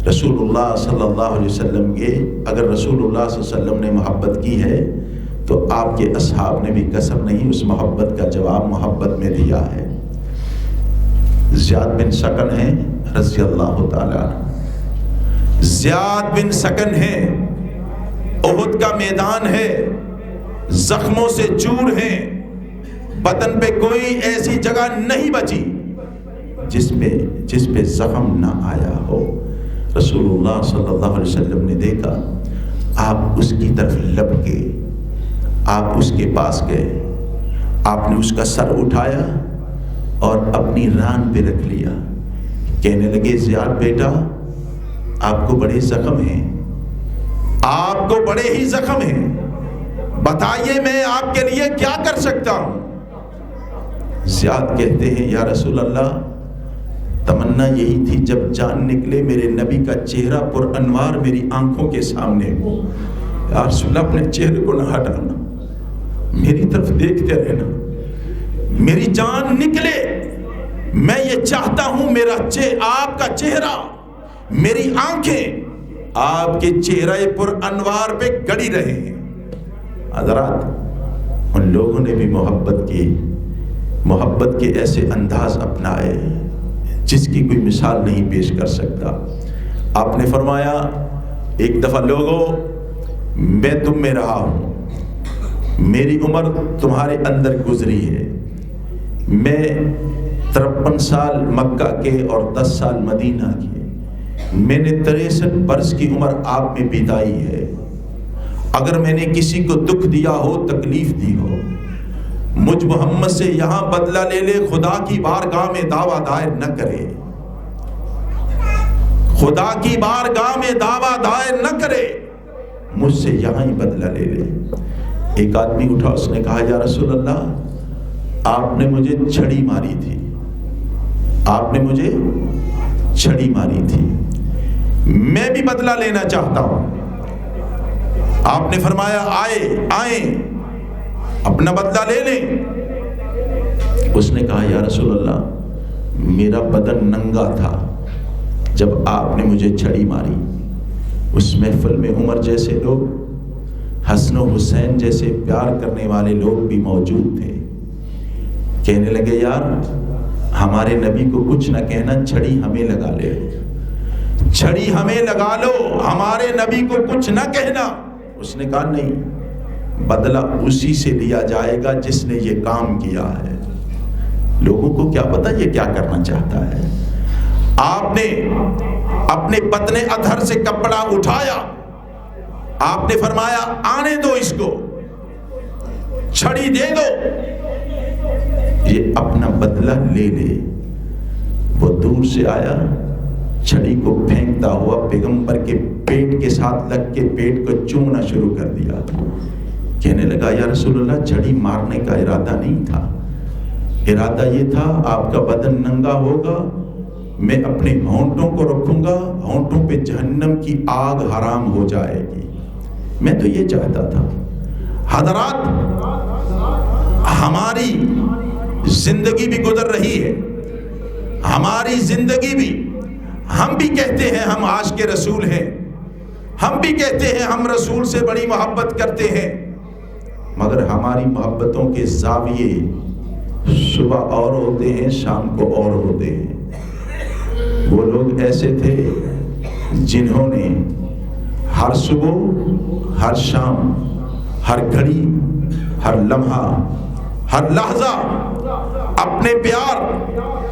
رسول اللہ صلی اللہ علیہ وسلم کے، اگر رسول اللہ صلی اللہ علیہ وسلم نے محبت کی ہے تو آپ کے اصحاب نے بھی کسر نہیں اس محبت کا جواب محبت میں دیا ہے۔ زیاد بن سکن ہیں رضی اللہ تعالیٰ عنہ، زیاد بن سکن ہیں، احد کا میدان ہے، زخموں سے چور ہیں، بدن پہ کوئی ایسی جگہ نہیں بچی جس پہ زخم نہ آیا ہو۔ رسول اللہ صلی اللہ علیہ وسلم نے دیکھا، آپ اس کی طرف لپکے، آپ اس کے پاس گئے، آپ نے اس کا سر اٹھایا اور اپنی ران پہ رکھ لیا، کہنے لگے زیاد بیٹا آپ کو بڑے زخم ہیں، آپ کو بڑے ہی زخم ہیں، بتائیے میں آپ کے لیے کیا کر سکتا ہوں؟ زیاد کہتے ہیں یا رسول اللہ تمنا یہی تھی جب جان نکلے میرے نبی کا چہرہ پر انوار میری آنکھوں کے سامنے ہو۔ یا رسول اللہ اپنے چہرے کو نہ ہٹانا، میری طرف دیکھتے رہنا، میری جان نکلے میں یہ چاہتا ہوں میرا آپ کا چہرہ، میری آنکھیں آپ کے چہرے پر انوار پہ گڑی رہے ہیں۔ حضرات، ان لوگوں نے بھی محبت کے ایسے انداز اپنائے جس کی کوئی مثال نہیں پیش کر سکتا۔ آپ نے فرمایا ایک دفعہ لوگوں، میں تم میں رہا ہوں، میری عمر تمہارے اندر گزری ہے، میں 53 سال مکہ کے اور 10 سال مدینہ کے، میں نے 63 برس کی عمر آپ میں بتائی ہے۔ اگر میں نے کسی کو دکھ دیا ہو، تکلیف دی ہو، مجھ محمد سے یہاں بدلہ لے لے، خدا کی بارگاہ میں دعویٰ دائر نہ کرے، خدا کی بارگاہ میں دعویٰ دائر نہ کرے، مجھ سے یہاں ہی بدلہ لے لے۔ ایک آدمی اٹھا، اس نے کہا یا رسول اللہ، آپ نے مجھے چھڑی ماری تھی، آپ نے مجھے چھڑی ماری تھی، میں بھی بدلہ لینا چاہتا ہوں۔ آپ نے فرمایا آئیں اپنا بدلہ لے لیں۔ اس نے کہا یا رسول اللہ، میرا بدن ننگا تھا جب آپ نے مجھے چھڑی ماری۔ اس محفل میں عمر جیسے لوگ، حسن و حسین جیسے پیار کرنے والے لوگ بھی موجود تھے۔ کہنے لگے یار ہمارے نبی کو کچھ نہ کہنا، چھڑی ہمیں لگا لے، چھڑی ہمیں لگا لو، ہمارے نبی کو کچھ نہ کہنا۔ اس نے کہا نہیں، بدلہ اسی سے لیا جائے گا جس نے یہ کام کیا ہے۔ لوگوں کو کیا پتا یہ کیا کرنا چاہتا ہے۔ آپ نے اپنے بدن اظہر سے کپڑا اٹھایا، آپ نے فرمایا آنے دو اس کو، چھڑی دے دو، یہ اپنا بدلہ لے لے۔ وہ دور سے آیا، چھڑی کو پھینکتا ہوا پیغمبر کے پیٹ کے ساتھ لگ کے پیٹ کو چومنا شروع کر دیا۔ کہنے لگا یا رسول اللہ، چھڑی مارنے کا ارادہ نہیں تھا، ارادہ یہ تھا آپ کا بدن ننگا ہوگا، میں اپنے ہونٹوں کو رکھوں گا، ہونٹوں پہ جہنم کی آگ حرام ہو جائے گی، میں تو یہ چاہتا تھا۔ حضرات، ہماری زندگی بھی گزر رہی ہے، ہماری زندگی بھی، ہم بھی کہتے ہیں ہم عاشق رسول ہیں، ہم بھی کہتے ہیں ہم رسول سے بڑی محبت کرتے ہیں، مگر ہماری محبتوں کے زاویے صبح اور ہوتے ہیں، شام کو اور ہوتے ہیں۔ وہ لوگ ایسے تھے جنہوں نے ہر صبح، ہر شام، ہر گھڑی، ہر لمحہ، ہر لحظہ اپنے پیار،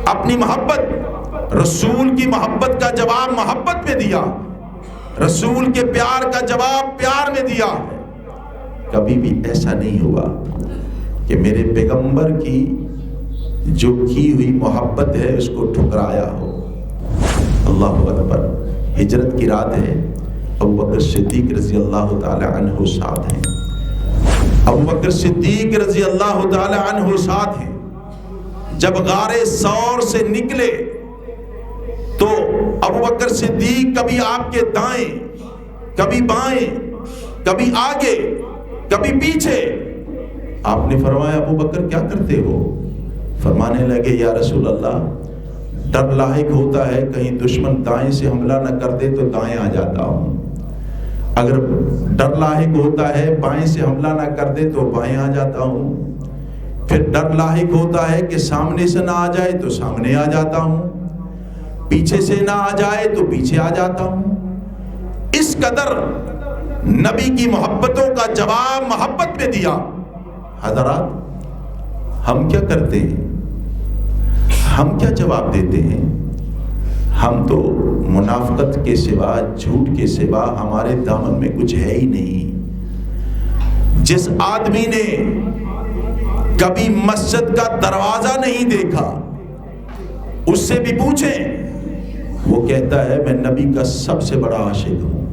اپنی محبت، رسول کی محبت کا جواب محبت میں دیا، رسول کے پیار کا جواب پیار میں دیا۔ کبھی بھی ایسا نہیں ہوا کہ میرے پیغمبر کی جو کی ہوئی محبت ہے اس کو ٹھکرایا ہو۔ اللہ اکبر۔ ہجرت کی رات ہے، ابوبکر صدیق رضی اللہ تعالی عنہ ساتھ ہیں، ابوبکر صدیق رضی اللہ تعالی عنہ ساتھ ہیں۔ جب غار ثور سے نکلے تو ابوبکر صدیق کبھی آپ کے دائیں، کبھی بائیں، کبھی آگے، کبھی پیچھے۔ آپ نے فرمایا ابوبکر کیا کرتے ہو؟ فرمانے لگے یا رسول اللہ، ڈر لاحق ہوتا ہے کہیں دشمن دائیں سے حملہ نہ کر دے تو دائیں آ جاتا ہوں، اگر ڈر لاحق ہوتا ہے بائیں سے حملہ نہ کر دے تو بائیں آ جاتا ہوں، پھر ڈر لاحق ہوتا ہے کہ سامنے سے نہ آ جائے تو سامنے آ جاتا ہوں، پیچھے سے نہ آ جائے تو پیچھے آ جاتا ہوں۔ اس قدر نبی کی محبتوں کا جواب محبت میں دیا۔ حضرات، ہم کیا کرتے ہیں؟ ہم کیا جواب دیتے ہیں؟ ہم تو منافقت کے سوا، جھوٹ کے سوا ہمارے دامن میں کچھ ہے ہی نہیں۔ جس آدمی نے کبھی مسجد کا دروازہ نہیں دیکھا، اس سے بھی پوچھیں، وہ کہتا ہے میں نبی کا سب سے بڑا عاشق ہوں،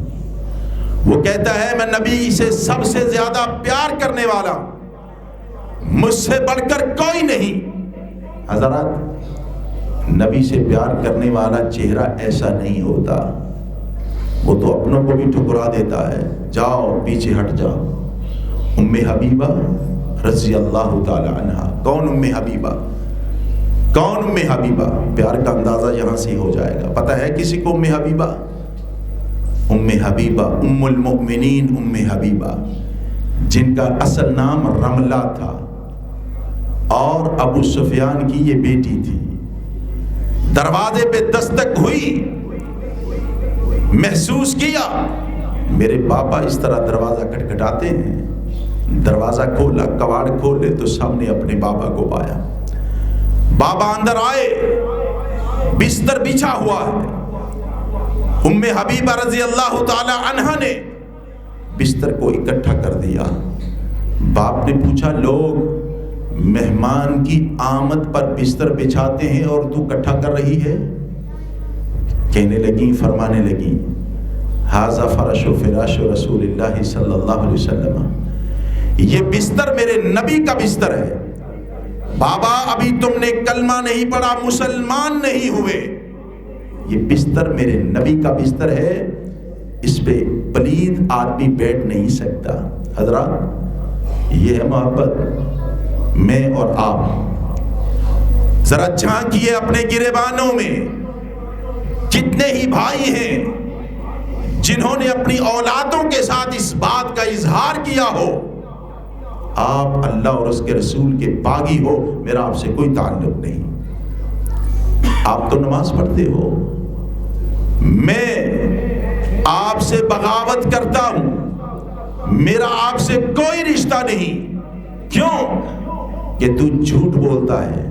وہ کہتا ہے میں نبی سے سب سے زیادہ پیار کرنے والا، مجھ سے بڑھ کر کوئی نہیں۔ حضرات، نبی سے پیار کرنے والا چہرہ ایسا نہیں ہوتا، وہ تو اپنوں کو بھی ٹھکرا دیتا ہے، جاؤ پیچھے ہٹ جاؤ۔ ام حبیبہ رضی اللہ تعالی عنہ. کون ام حبیبہ؟ کون ام حبیبہ؟ پیار کا اندازہ یہاں سے ہو جائے گا. پتہ ہے کسی کو ام حبیبہ؟ ام حبیبہ ام المؤمنین ام حبیبہ، جن کا اصل نام رملہ تھا اور ابو سفیان کی یہ بیٹی تھی. دروازے پہ دستک ہوئی، محسوس کیا میرے پاپا اس طرح دروازہ کھٹکھٹاتے ہیں. دروازہ کھولا، کواڑ کھولے تو سامنے اپنے بابا کو پایا. بابا اندر آئے، بستر بچھا ہوا ہے. ام حبیبہ رضی اللہ تعالی عنہا نے بستر کو اکٹھا کر دیا. باپ نے پوچھا لوگ مہمان کی آمد پر بستر بچھاتے ہیں اور تو اکٹھا کر رہی ہے؟ کہنے لگی، فرمانے لگی ھذا فرش و فراش رسول اللہ صلی اللہ علیہ وسلم، یہ بستر میرے نبی کا بستر ہے. بابا ابھی تم نے کلمہ نہیں پڑھا، مسلمان نہیں ہوئے. یہ بستر میرے نبی کا بستر ہے، اس پہ پلید آدمی بیٹھ نہیں سکتا. حضرات یہ ہے محبت. میں اور آپ ذرا جھانکیے اپنے گریبانوں میں، کتنے ہی بھائی ہیں جنہوں نے اپنی اولادوں کے ساتھ اس بات کا اظہار کیا ہو آپ اللہ اور اس کے رسول کے باغی ہو، میرا آپ سے کوئی تعلق نہیں. آپ تو نماز پڑھتے ہو، میں آپ سے بغاوت کرتا ہوں، میرا آپ سے کوئی رشتہ نہیں. کیوں؟ کہ تو جھوٹ بولتا ہے،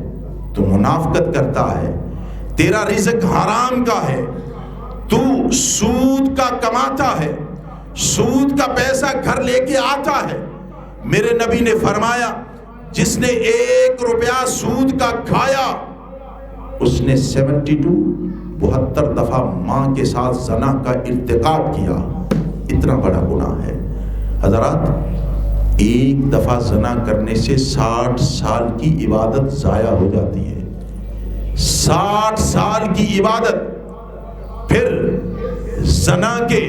تو منافقت کرتا ہے، تیرا رزق حرام کا ہے، تو سود کا کماتا ہے، سود کا پیسہ گھر لے کے آتا ہے. میرے نبی نے فرمایا جس نے 1 روپیہ سود کا کھایا اس نے 72 دفعہ ماں کے ساتھ زنا کا ارتکاب کیا. اتنا بڑا گناہ ہے. حضرات ایک دفعہ زنا کرنے سے 60 سال کی عبادت ضائع ہو جاتی ہے. 60 سال کی عبادت. پھر زنا کے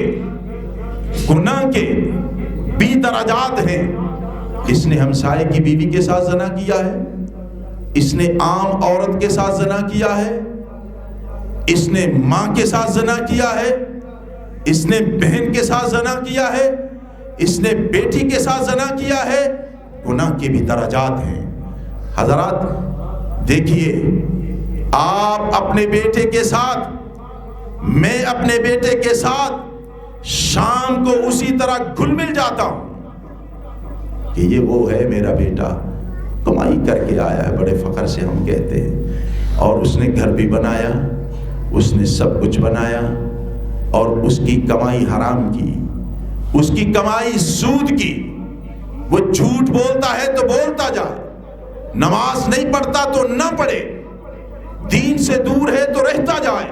گناہ کے بھی درجات ہیں. اس نے ہمسائے کی بیوی کے ساتھ زنا کیا ہے، اس نے عام عورت کے ساتھ زنا کیا ہے، اس نے ماں کے ساتھ زنا کیا ہے، اس نے بہن کے ساتھ زنا کیا ہے، اس نے بیٹی کے ساتھ زنا کیا ہے. گناہ کے بھی درجات ہیں. حضرات دیکھیے، آپ اپنے بیٹے کے ساتھ، میں اپنے بیٹے کے ساتھ شام کو اسی طرح گھل مل جاتا ہوں کہ یہ وہ ہے میرا بیٹا، کمائی کر کے آیا ہے، بڑے فخر سے ہم کہتے ہیں، اور اس نے گھر بھی بنایا، اس نے سب کچھ بنایا، اور اس کی کمائی حرام کی، اس کی کمائی سود کی. وہ جھوٹ بولتا ہے تو بولتا جائے، نماز نہیں پڑھتا تو نہ پڑھے، دین سے دور ہے تو رہتا جائے،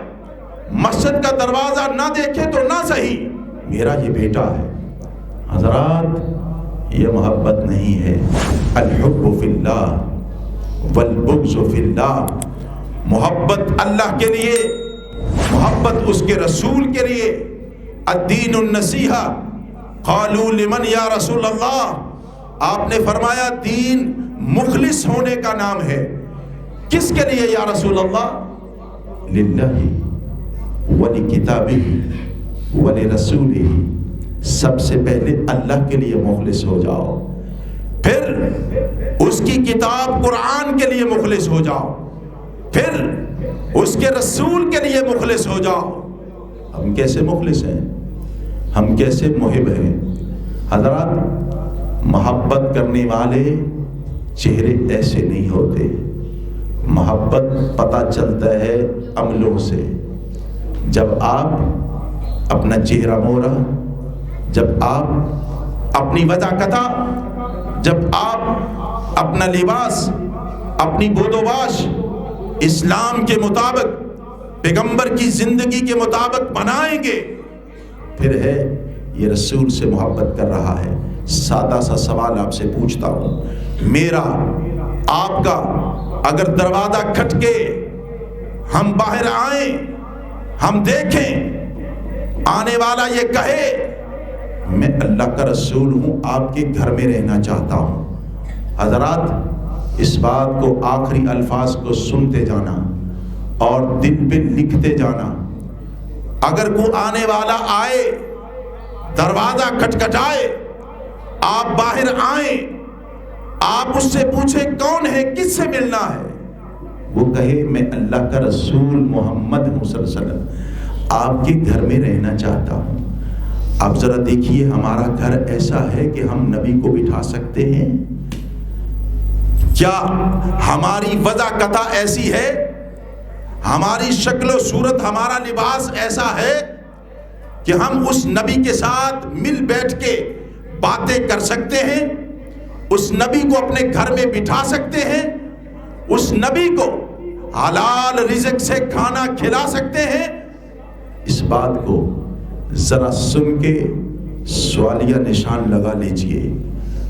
مسجد کا دروازہ نہ دیکھے تو نہ صحیح، میرا یہ بیٹا ہے. حضرات یہ محبت نہیں ہے. الحب فی اللہ والبغض فی اللہ. محبت اللہ کے لیے، محبت اس کے رسول کے لیے. الدین النصیحہ. قالوا لمن یا رسول اللہ. آپ نے فرمایا دین مخلص ہونے کا نام ہے. کس کے لیے یا رسول اللہ؟ للہ ولکتابہ ولرسولہ. سب سے پہلے اللہ کے لیے مخلص ہو جاؤ، پھر اس کی کتاب قرآن کے لیے مخلص ہو جاؤ، پھر اس کے رسول کے لیے مخلص ہو جاؤ. ہم کیسے مخلص ہیں؟ ہم کیسے محب ہیں؟ حضرات محبت کرنے والے چہرے ایسے نہیں ہوتے. محبت پتہ چلتا ہے عملوں سے. جب آپ اپنا چہرہ موڑا، جب آپ اپنی وجہ کتا، جب آپ اپنا لباس، اپنی بود و باش اسلام کے مطابق، پیغمبر کی زندگی کے مطابق بنائیں گے، پھر ہے یہ رسول سے محبت کر رہا ہے. سادہ سا سوال آپ سے پوچھتا ہوں، میرا آپ کا اگر دروازہ کھٹکے، ہم باہر آئیں، ہم دیکھیں، آنے والا یہ کہے میں اللہ کا رسول ہوں، آپ کے گھر میں رہنا چاہتا ہوں، حضرات اس بات کو آخری الفاظ کو سنتے جانا اور دل پہ لکھتے جانا. اگر کوئی آنے والا آئے، دروازہ کھٹکھٹائے، آپ باہر آئیں، آپ اس سے پوچھیں کون ہے، کس سے ملنا ہے، وہ کہے میں اللہ کا رسول محمد صلی اللہ علیہ وسلم آپ کے گھر میں رہنا چاہتا ہوں. آپ ذرا دیکھیے ہمارا گھر ایسا ہے کہ ہم نبی کو بٹھا سکتے ہیں کیا؟ ہماری وضع ایسی ہے، ہماری شکل و صورت، ہمارا لباس ایسا ہے کہ ہم اس نبی کے ساتھ مل بیٹھ کے باتیں کر سکتے ہیں، اس نبی کو اپنے گھر میں بٹھا سکتے ہیں، اس نبی کو حلال رزق سے کھانا کھلا سکتے ہیں؟ اس بات کو ذرا سن کے سوالیہ نشان لگا لیجئے.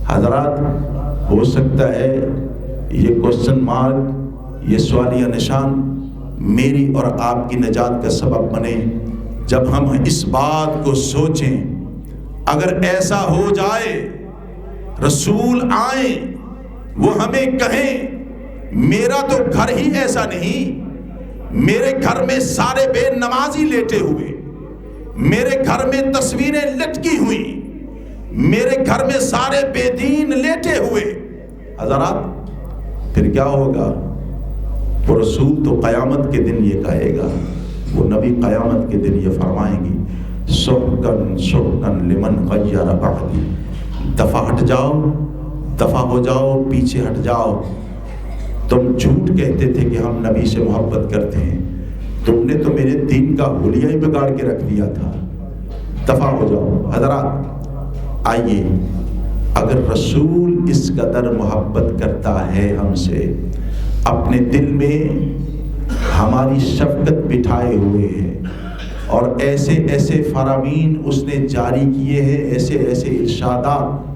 حضرات ہو سکتا ہے یہ کوسچن مارک، یہ سوالیہ نشان میری اور آپ کی نجات کا سبب بنے جب ہم اس بات کو سوچیں. اگر ایسا ہو جائے رسول آئیں، وہ ہمیں کہیں میرا تو گھر ہی ایسا نہیں، میرے گھر میں سارے بے نمازی لیٹے ہوئے، میرے گھر میں تصویریں لٹکی ہوئی، میرے گھر میں سارے بے دین لیٹے ہوئے. حضرات پھر کیا ہوگا؟ وہ رسول تو قیامت کے دن یہ کہے گا، وہ نبی قیامت کے دن یہ فرمائیں گی سحقن سحقن لمن غیر بعدی. دفع ہٹ جاؤ، دفع ہو جاؤ، پیچھے ہٹ جاؤ. تم جھوٹ کہتے تھے کہ ہم نبی سے محبت کرتے ہیں، تم نے تو میرے دین کا حلیہ ہی بگاڑ کے رکھ دیا تھا. دفع ہو جاؤ. حضرات آئیے، اگر رسول اس قدر محبت کرتا ہے ہم سے، اپنے دل میں ہماری شفقت بٹھائے ہوئے ہیں اور ایسے ایسے فرامین اس نے جاری کیے ہیں، ایسے ایسے ارشادات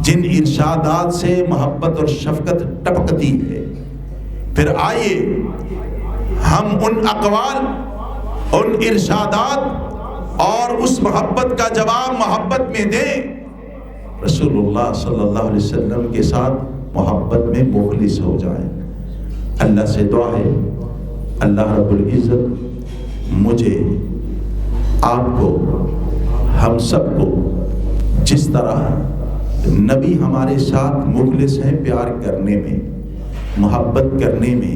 جن ارشادات سے محبت اور شفقت ٹپکتی ہے، پھر آئیے ہم ان اقوال، ان ارشادات اور اس محبت کا جواب محبت میں دیں. رسول اللہ صلی اللہ علیہ وسلم کے ساتھ محبت میں مخلص ہو جائیں. اللہ سے دعا ہے اللہ رب العزت مجھے، آپ کو، ہم سب کو جس طرح نبی ہمارے ساتھ مخلص ہیں پیار کرنے میں، محبت کرنے میں،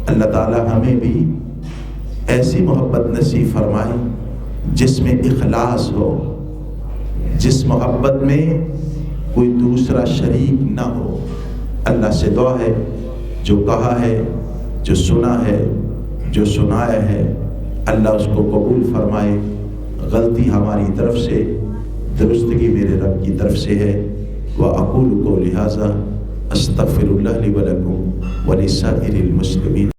اللہ تعالی ہمیں بھی ایسی محبت نصیب فرمائے جس میں اخلاص ہو، جس محبت میں کوئی دوسرا شریک نہ ہو. اللہ سے دعا ہے جو کہا ہے، جو سنا ہے، جو سنایا ہے، اللہ اس کو قبول فرمائے. غلطی ہماری طرف سے، درستگی میرے رب کی طرف سے ہے. وَأَقُولُ قَوْلِي هَذَا أَسْتَغْفِرُ اللَّهَ لِي وَلَكُمْ وَلِسَائِرِ الْمُسْلِمِينَ.